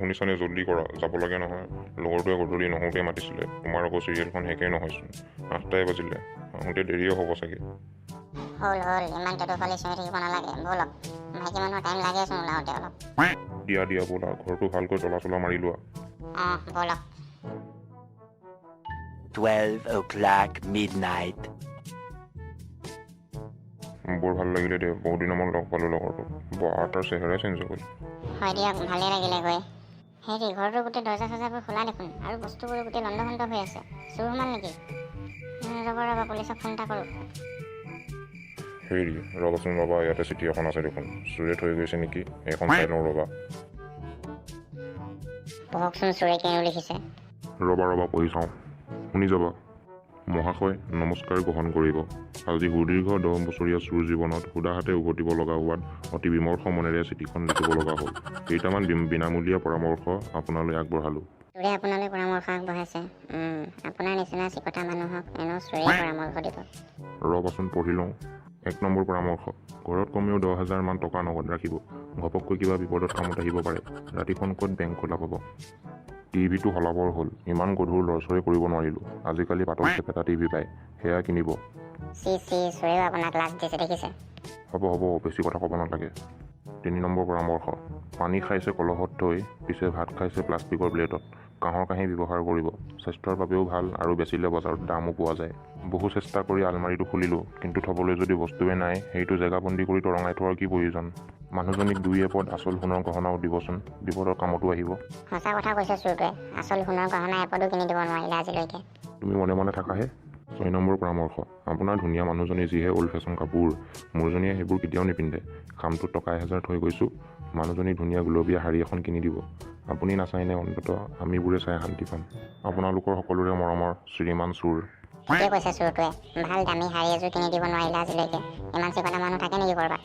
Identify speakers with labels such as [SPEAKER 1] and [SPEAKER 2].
[SPEAKER 1] শুনিছানে? জল্দি কৰা, যাব লাগে নহয়। লগৰটোৱে গধূলি নহওঁতে মাতিছিলে। তোমাৰ আকৌ চিৰিয়েলখন শেষেই নহয়চোন। 8টাই বাজিলে, আহোঁতে দেৰিয়ে হ'ব চাগে।
[SPEAKER 2] হ'ল ইমান ততফালি চিঞৰি থাকিব নালাগে, ব'লক। মাইকী মানুহৰ টাইম লাগেচোন ওলাওঁতে অলপ।
[SPEAKER 1] দিয়া ব'লা, ঘৰটো ভালকৈ চলা মাৰি লোৱা।
[SPEAKER 2] ব'লক।
[SPEAKER 3] 12 o'clock midnight.
[SPEAKER 1] বৰ ভাল লাগিলে দে, বহুত দিনৰ মূৰত লগ পালোঁ লগৰটো। তাৰ চেহেৰাই চেঞ্জ হৈ গ'ল।
[SPEAKER 2] হয় দিয়ক, ভালেই লাগিলে গৈ। হেৰি, ঘৰটোৰ গোটেই দৰ্জা চৰ্জাবোৰ খোলা দেখোন, আৰু বস্তুবোৰ গোটেই লণ্ডভণ্ড হৈ আছে। চুৰ সোমাল নেকি? ৰ'বা, পুলিচক ফোন এটা কৰোঁ।
[SPEAKER 1] হেৰি, ৰ'বাচোন ৰ'বা, ইয়াতে চিঠি এখন আছে দেখোন। চুৰে থৈ গৈছে নেকি? এইখন চাই লওঁ ৰ'বা।
[SPEAKER 2] পঢ়কচোন, চুৰে কিনো লিখিছে।
[SPEAKER 1] ৰ'বা পঢ়ি চাওঁ। শুনি যাবা। মহাশয়, নমস্কাৰ গ্ৰহণ কৰিব। আজি সুদীৰ্ঘ 10 বছৰীয়া চোৰ জীৱনত সুদাহাতে উভতিব লগা হোৱাত অতি বিমৰ্ষ মনেৰে চিঠিখন লিখিব লগা হ'ল। কেইটামান বিনামূলীয়া পৰামৰ্শ আপোনালৈ আগবঢ়ালোঁ।
[SPEAKER 2] চুৰে আপোনালৈ পৰামৰ্শ আগবঢ়াইছে। আপোনাৰ নিচিনা চিকটা মানুহক এনেও চুৰে পৰামৰ্শ দিব।
[SPEAKER 1] ৰ'বাচোন পঢ়ি লওঁ। 1 নম্বৰ পৰামৰ্শ, ঘৰত কমেও 10,000 মান টকা নগদ ৰাখিব। ঘপককৈ কিবা বিপদত কামত আহিব পাৰে। ৰাতিখন ক'ত বেংক খোলা পাব। টিভিটো সলাবৰ হ'ল, ইমান গধুৰ লৰচৰে কৰিব নোৱাৰিলোঁ। আজিকালি পাতল চেপেটা টিভি পায়, সেয়া কিনিব।
[SPEAKER 2] চুৰেও আপোনাক লাজ দিছে, দেখিছে?
[SPEAKER 1] হ'ব, বেছি কথা ক'ব নালাগে। 3 নম্বৰ পৰামৰ্শ, পানী খাইছে কলহত থৈ, পিছে ভাত খাইছে প্লাষ্টিকৰ প্লেটত। কাঁহৰ কাঁহী ব্যৱহাৰ কৰিব। স্বাস্থ্যৰ বাবেও ভাল আৰু বেচিলে বজাৰত দামো পোৱা যায়। বহু চেষ্টা কৰি আলমাৰীটো খুলিলোঁ, কিন্তু থ'বলৈ যদি বস্তুৱে নাই, সেইটো জেগাবন্দী কৰি তৰঙাই থোৱাৰ কি প্ৰয়োজন? মানুহজনীক 2 এপদ আচল সোণৰ গহনাও দিবচোন, বিপদৰ কামতো আহিব।
[SPEAKER 2] সঁচা কথা কৈছে চুৰটোৱে, আচল সোণৰ গহনা এপদো কিনি দিব নোৱাৰিলে আজিলৈকে।
[SPEAKER 1] তুমি মনে থাকাহে। 6 নম্বৰ পৰামৰ্শ, আপোনাৰ ধুনীয়া মানুহজনী যিহে অল্ড ফেশ্বন কাপোৰ, মোৰজনীয়ে সেইবোৰ কেতিয়াও নিপিন্ধে। খামটোত টকা 1000 থৈ গৈছোঁ, মানুহজনী ধুনীয়া গুলপীয়া শাৰী এখন কিনি দিব। আপুনি নাচাইনে? অন্ততঃ আমিবোৰে চাই শান্তি পাম। আপোনালোকৰ সকলোৰে মৰমৰ শ্ৰীমান চুৰ।
[SPEAKER 2] ঠিকে কৈছে চুৰটোৱে, ভাল দামী শাৰী এযোৰ কিনি দিব নোৱাৰিলে আজিলৈকে। ইমান চিকটা মানুহ থাকে নেকি ক'ৰবাত?